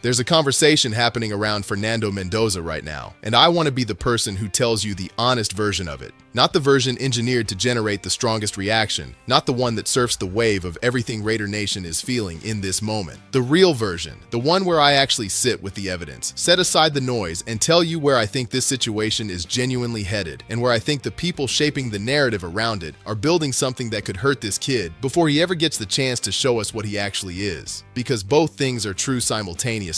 There's a conversation happening around Fernando Mendoza right now, and I want to be the person who tells you the honest version of it. Not the version engineered to generate the strongest reaction, not the one that surfs the wave of everything Raider Nation is feeling in this moment. The real version, the one where I actually sit with the evidence, set aside the noise, and tell you where I think this situation is genuinely headed, and where I think the people shaping the narrative around it are building something that could hurt this kid before he ever gets the chance to show us what he actually is. Because both things are true simultaneously.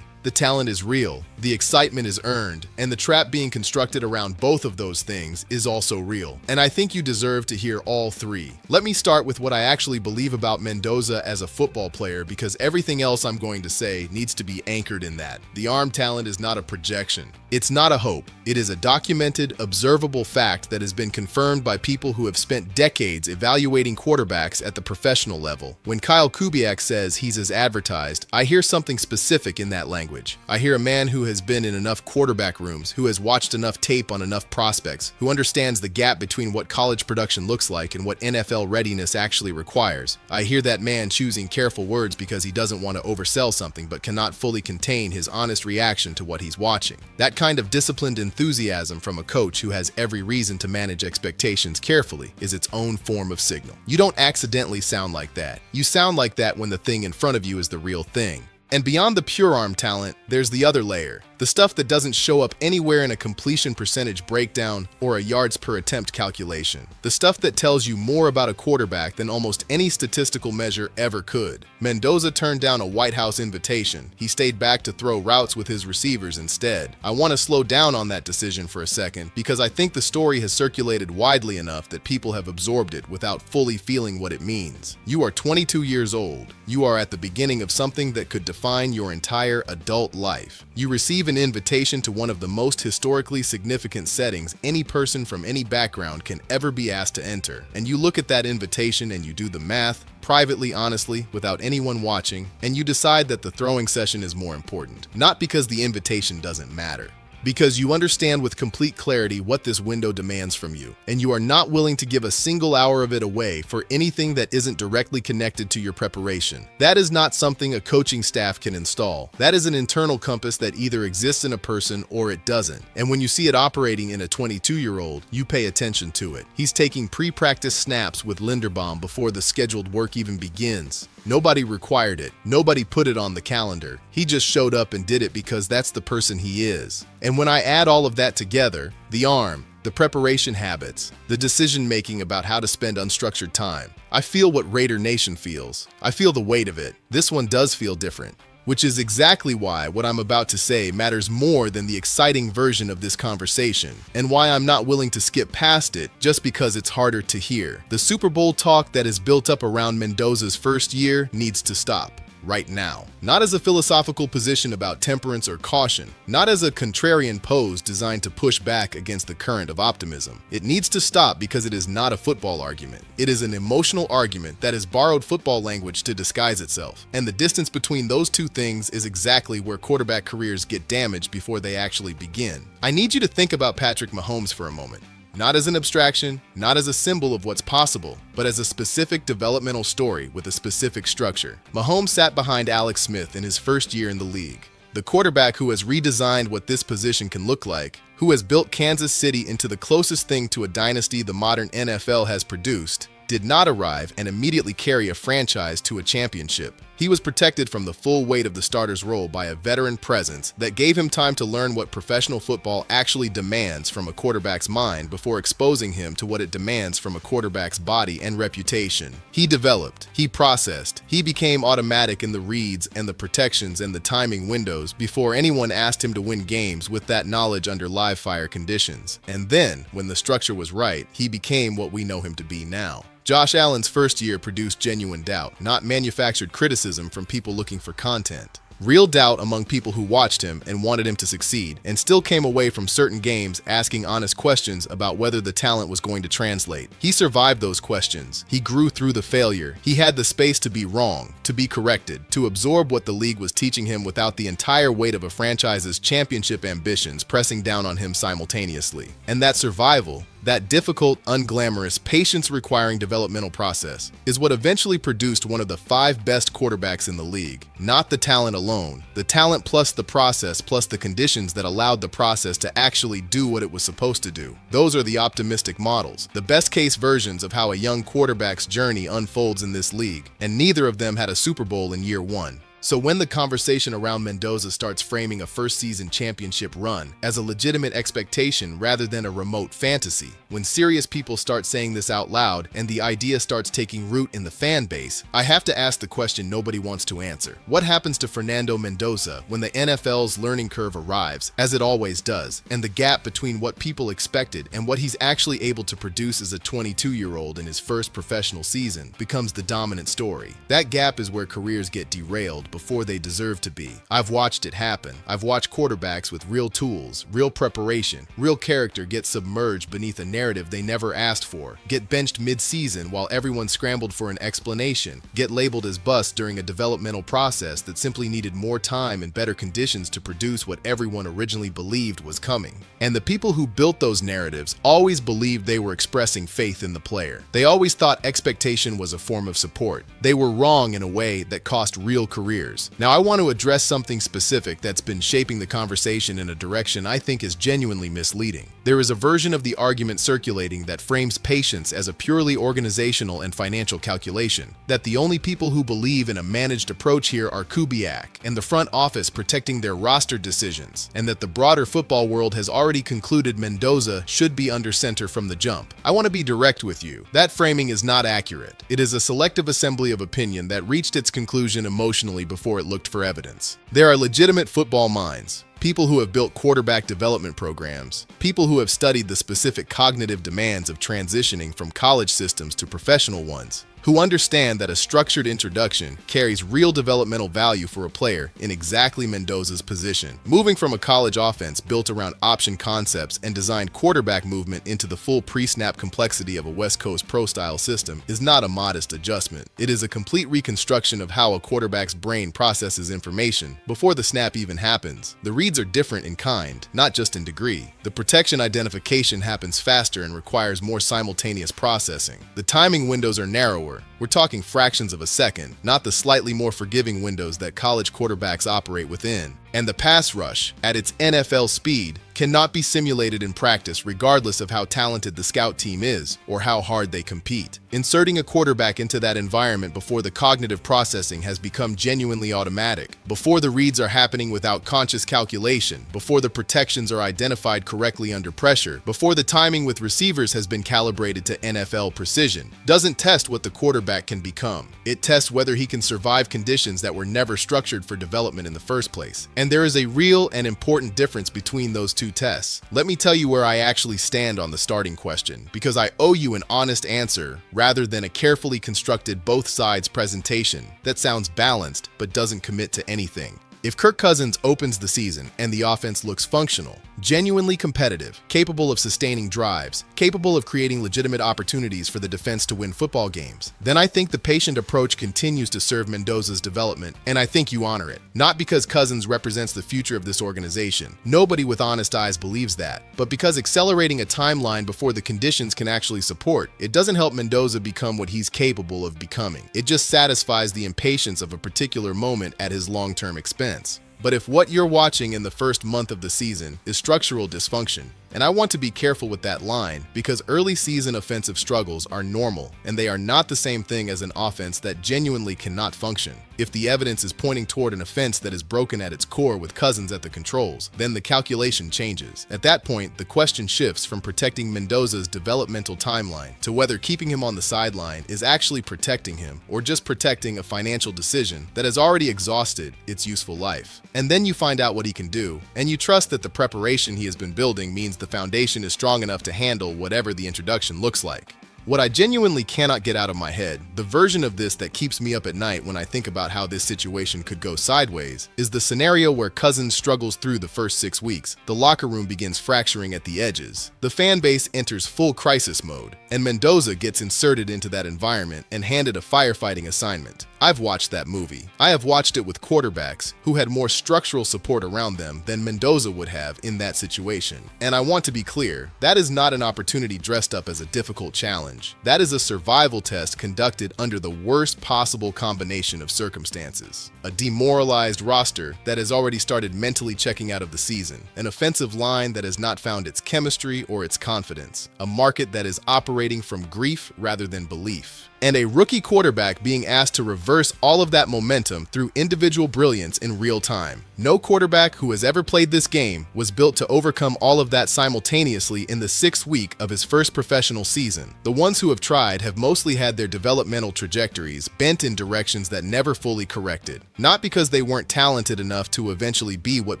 The talent is real, the excitement is earned, and the trap being constructed around both of those things is also real. And I think you deserve to hear all three. Let me start with what I actually believe about Mendoza as a football player, because everything else I'm going to say needs to be anchored in that. The arm talent is not a projection. It's not a hope. It is a documented, observable fact that has been confirmed by people who have spent decades evaluating quarterbacks at the professional level. When Kyle Kubiak says he's as advertised, I hear something specific in that language. I hear a man who has been in enough quarterback rooms, who has watched enough tape on enough prospects, who understands the gap between what college production looks like and what NFL readiness actually requires. I hear that man choosing careful words because he doesn't want to oversell something but cannot fully contain his honest reaction to what he's watching. That kind of disciplined enthusiasm from a coach who has every reason to manage expectations carefully is its own form of signal. You don't accidentally sound like that. You sound like that when the thing in front of you is the real thing. And beyond the pure arm talent, there's the other layer. The stuff that doesn't show up anywhere in a completion percentage breakdown or a yards per attempt calculation. The stuff that tells you more about a quarterback than almost any statistical measure ever could. Mendoza turned down a White House invitation. He stayed back to throw routes with his receivers instead. I want to slow down on that decision for a second because I think the story has circulated widely enough that people have absorbed it without fully feeling what it means. You are 22 years old. You are at the beginning of something that could define your entire adult life. You receive an invitation to one of the most historically significant settings any person from any background can ever be asked to enter. And you look at that invitation and you do the math, privately, honestly, without anyone watching, and you decide that the throwing session is more important. Not because the invitation doesn't matter. Because you understand with complete clarity what this window demands from you, and you are not willing to give a single hour of it away for anything that isn't directly connected to your preparation. That is not something a coaching staff can install. That is an internal compass that either exists in a person or it doesn't. And when you see it operating in a 22-year-old, you pay attention to it. He's taking pre-practice snaps with Linderbaum before the scheduled work even begins. Nobody required it. Nobody put it on the calendar. He just showed up and did it because that's the person he is. And when I add all of that together, the arm, the preparation habits, the decision-making about how to spend unstructured time, I feel what Raider Nation feels. I feel the weight of it. This one does feel different. Which is exactly why what I'm about to say matters more than the exciting version of this conversation, and why I'm not willing to skip past it just because it's harder to hear. The Super Bowl talk that is built up around Mendoza's first year needs to stop. Right now. Not as a philosophical position about temperance or caution, not as a contrarian pose designed to push back against the current of optimism. It needs to stop because it is not a football argument. It is an emotional argument that has borrowed football language to disguise itself. And the distance between those two things is exactly where quarterback careers get damaged before they actually begin. I need you to think about Patrick Mahomes for a moment. Not as an abstraction, not as a symbol of what's possible, but as a specific developmental story with a specific structure. Mahomes sat behind Alex Smith in his first year in the league. The quarterback who has redesigned what this position can look like, who has built Kansas City into the closest thing to a dynasty the modern NFL has produced, did not arrive and immediately carry a franchise to a championship. He was protected from the full weight of the starter's role by a veteran presence that gave him time to learn what professional football actually demands from a quarterback's mind before exposing him to what it demands from a quarterback's body and reputation. He developed, he processed, he became automatic in the reads and the protections and the timing windows before anyone asked him to win games with that knowledge under live fire conditions. And then, when the structure was right, he became what we know him to be now. Josh Allen's first year produced genuine doubt, not manufactured criticism from people looking for content. Real doubt among people who watched him and wanted him to succeed, and still came away from certain games asking honest questions about whether the talent was going to translate. He survived those questions. He grew through the failure. He had the space to be wrong, to be corrected, to absorb what the league was teaching him without the entire weight of a franchise's championship ambitions pressing down on him simultaneously. And that survival, That difficult, unglamorous, patience-requiring developmental process is what eventually produced one of the 5 best quarterbacks in the league. Not the talent alone. The talent plus the process plus the conditions that allowed the process to actually do what it was supposed to do. Those are the optimistic models, the best-case versions of how a young quarterback's journey unfolds in this league, and neither of them had a Super Bowl in year 1. So when the conversation around Mendoza starts framing a first-season championship run as a legitimate expectation rather than a remote fantasy, when serious people start saying this out loud and the idea starts taking root in the fan base, I have to ask the question nobody wants to answer. What happens to Fernando Mendoza when the NFL's learning curve arrives, as it always does, and the gap between what people expected and what he's actually able to produce as a 22-year-old in his first professional season becomes the dominant story? That gap is where careers get derailed before they deserve to be. I've watched it happen. I've watched quarterbacks with real tools, real preparation, real character get submerged beneath a narrative they never asked for, get benched mid-season while everyone scrambled for an explanation, get labeled as busts during a developmental process that simply needed more time and better conditions to produce what everyone originally believed was coming. And the people who built those narratives always believed they were expressing faith in the player. They always thought expectation was a form of support. They were wrong in a way that cost real careers. Now, I want to address something specific that's been shaping the conversation in a direction I think is genuinely misleading. There is a version of the argument circulating that frames patience as a purely organizational and financial calculation, that the only people who believe in a managed approach here are Kubiak and the front office protecting their roster decisions, and that the broader football world has already concluded Mendoza should be under center from the jump. I want to be direct with you. That framing is not accurate. It is a selective assembly of opinion that reached its conclusion emotionally before it looked for evidence. There are legitimate football minds, people who have built quarterback development programs, people who have studied the specific cognitive demands of transitioning from college systems to professional ones, who understand that a structured introduction carries real developmental value for a player in exactly Mendoza's position. Moving from a college offense built around option concepts and designed quarterback movement into the full pre-snap complexity of a West Coast pro-style system is not a modest adjustment. It is a complete reconstruction of how a quarterback's brain processes information before the snap even happens. The reads are different in kind, not just in degree. The protection identification happens faster and requires more simultaneous processing. The timing windows are narrower. We're talking fractions of a second, not the slightly more forgiving windows that college quarterbacks operate within. And the pass rush, at its NFL speed, cannot be simulated in practice regardless of how talented the scout team is or how hard they compete. Inserting a quarterback into that environment before the cognitive processing has become genuinely automatic, before the reads are happening without conscious calculation, before the protections are identified correctly under pressure, before the timing with receivers has been calibrated to NFL precision, doesn't test what the quarterback can become. It tests whether he can survive conditions that were never structured for development in the first place. And there is a real and important difference between those two tests. Let me tell you where I actually stand on the starting question, because I owe you an honest answer rather than a carefully constructed both sides presentation that sounds balanced but doesn't commit to anything. If Kirk Cousins opens the season and the offense looks functional, genuinely competitive, capable of sustaining drives, capable of creating legitimate opportunities for the defense to win football games, then I think the patient approach continues to serve Mendoza's development, and I think you honor it. Not because Cousins represents the future of this organization. Nobody with honest eyes believes that. But because accelerating a timeline before the conditions can actually support, it doesn't help Mendoza become what he's capable of becoming. It just satisfies the impatience of a particular moment at his long-term expense. But if what you're watching in the first month of the season is structural dysfunction, and I want to be careful with that line because early season offensive struggles are normal and they are not the same thing as an offense that genuinely cannot function. If the evidence is pointing toward an offense that is broken at its core with Cousins at the controls, then the calculation changes. At that point, the question shifts from protecting Mendoza's developmental timeline to whether keeping him on the sideline is actually protecting him or just protecting a financial decision that has already exhausted its useful life. And then you find out what he can do, and you trust that the preparation he has been building means the foundation is strong enough to handle whatever the introduction looks like. What I genuinely cannot get out of my head, the version of this that keeps me up at night when I think about how this situation could go sideways, is the scenario where Cousins struggles through the first 6 weeks, the locker room begins fracturing at the edges, the fan base enters full crisis mode, and Mendoza gets inserted into that environment and handed a firefighting assignment. I've watched that movie. I have watched it with quarterbacks who had more structural support around them than Mendoza would have in that situation. And I want to be clear, that is not an opportunity dressed up as a difficult challenge. That is a survival test conducted under the worst possible combination of circumstances. A demoralized roster that has already started mentally checking out of the season, an offensive line that has not found its chemistry or its confidence, a market that is operating from grief rather than belief, and a rookie quarterback being asked to reverse all of that momentum through individual brilliance in real time. No quarterback who has ever played this game was built to overcome all of that simultaneously in the 6th week of his first professional season. The ones who have tried have mostly had their developmental trajectories bent in directions that never fully corrected. Not because they weren't talented enough to eventually be what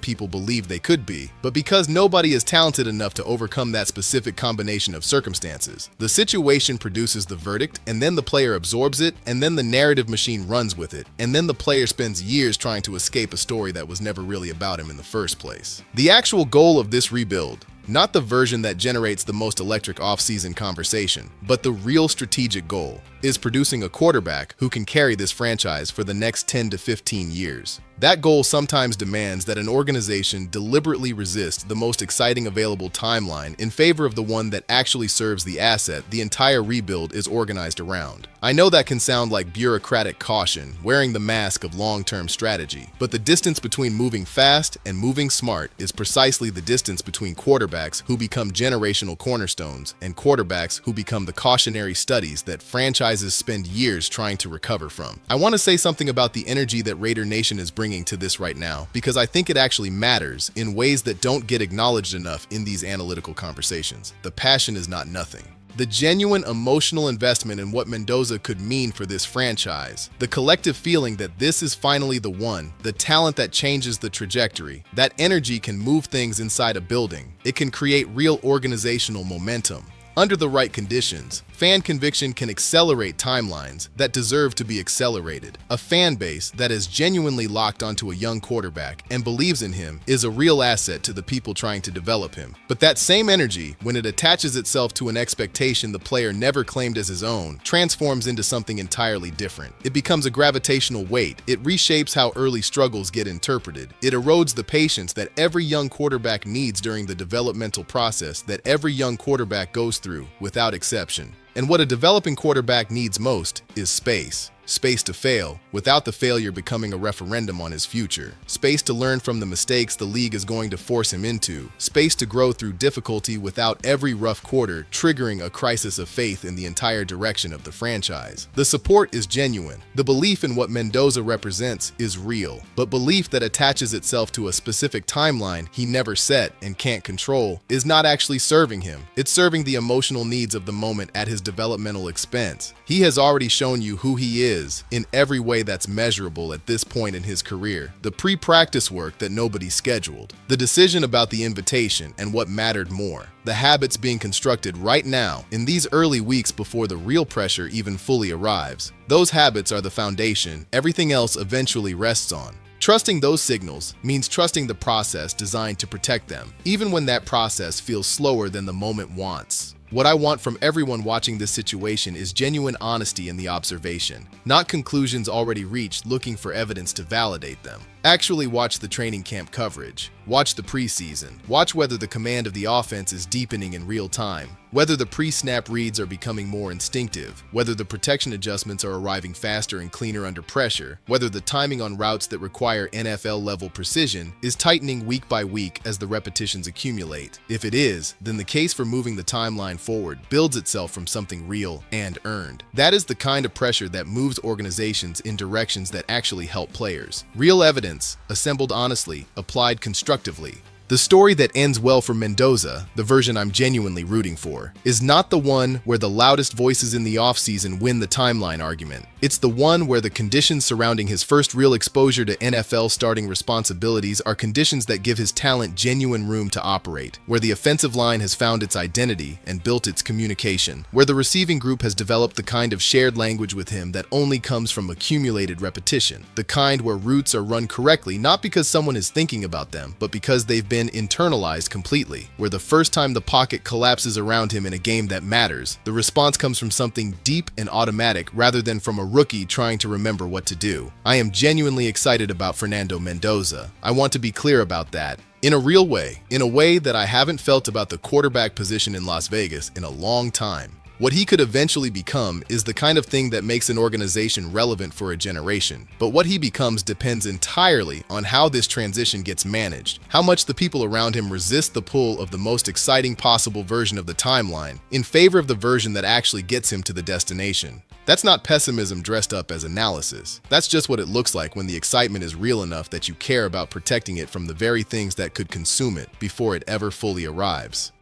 people believed they could be, but because nobody is talented enough to overcome that specific combination of circumstances. The situation produces the verdict, and then the player absorbs it, and then the narrative machine runs with it, and then the player spends years trying to escape a story that was never really about him in the first place. The actual goal of this rebuild, not the version that generates the most electric off-season conversation, but the real strategic goal, is producing a quarterback who can carry this franchise for the next 10 to 15 years. That goal sometimes demands that an organization deliberately resist the most exciting available timeline in favor of the one that actually serves the asset the entire rebuild is organized around. I know that can sound like bureaucratic caution, wearing the mask of long-term strategy, but the distance between moving fast and moving smart is precisely the distance between quarterbacks who become generational cornerstones and quarterbacks who become the cautionary studies that franchises spend years trying to recover from. I want to say something about the energy that Raider Nation is bringing to this right now, because I think it actually matters in ways that don't get acknowledged enough in these analytical conversations. The passion is not nothing. The genuine emotional investment in what Mendoza could mean for this franchise, the collective feeling that this is finally the one, the talent that changes the trajectory, that energy can move things inside a building. It can create real organizational momentum. Under the right conditions, fan conviction can accelerate timelines that deserve to be accelerated. A fan base that is genuinely locked onto a young quarterback and believes in him is a real asset to the people trying to develop him. But that same energy, when it attaches itself to an expectation the player never claimed as his own, transforms into something entirely different. It becomes a gravitational weight. It reshapes how early struggles get interpreted. It erodes the patience that every young quarterback needs during the developmental process that every young quarterback goes through, without exception. And what a developing quarterback needs most is space. Space to fail, without the failure becoming a referendum on his future. Space to learn from the mistakes the league is going to force him into. Space to grow through difficulty without every rough quarter triggering a crisis of faith in the entire direction of the franchise. The support is genuine. The belief in what Mendoza represents is real. But belief that attaches itself to a specific timeline he never set and can't control is not actually serving him. It's serving the emotional needs of the moment at his developmental expense. He has already shown you who he is in every way that's measurable at this point in his career. The pre-practice work that nobody scheduled. The decision about the invitation and what mattered more. The habits being constructed right now in these early weeks before the real pressure even fully arrives. Those habits are the foundation everything else eventually rests on. Trusting those signals means trusting the process designed to protect them, even when that process feels slower than the moment wants. What I want from everyone watching this situation is genuine honesty in the observation, not conclusions already reached looking for evidence to validate them. Actually watch the training camp coverage. Watch the preseason. Watch whether the command of the offense is deepening in real time, whether the pre-snap reads are becoming more instinctive, whether the protection adjustments are arriving faster and cleaner under pressure, whether the timing on routes that require NFL-level precision is tightening week by week as the repetitions accumulate. If it is, then the case for moving the timeline forward builds itself from something real and earned. That is the kind of pressure that moves organizations in directions that actually help players. Real evidence, assembled honestly, applied constructively. The story that ends well for Mendoza, the version I'm genuinely rooting for, is not the one where the loudest voices in the offseason win the timeline argument. It's the one where the conditions surrounding his first real exposure to NFL starting responsibilities are conditions that give his talent genuine room to operate, where the offensive line has found its identity and built its communication, where the receiving group has developed the kind of shared language with him that only comes from accumulated repetition, the kind where routes are run correctly not because someone is thinking about them, but because they've been internalized completely, where the first time the pocket collapses around him in a game that matters, the response comes from something deep and automatic rather than from a rookie trying to remember what to do. I am genuinely excited about Fernando Mendoza. I want to be clear about that. In a real way, in a way that I haven't felt about the quarterback position in Las Vegas in a long time. What he could eventually become is the kind of thing that makes an organization relevant for a generation. But what he becomes depends entirely on how this transition gets managed, how much the people around him resist the pull of the most exciting possible version of the timeline in favor of the version that actually gets him to the destination. That's not pessimism dressed up as analysis. That's just what it looks like when the excitement is real enough that you care about protecting it from the very things that could consume it before it ever fully arrives.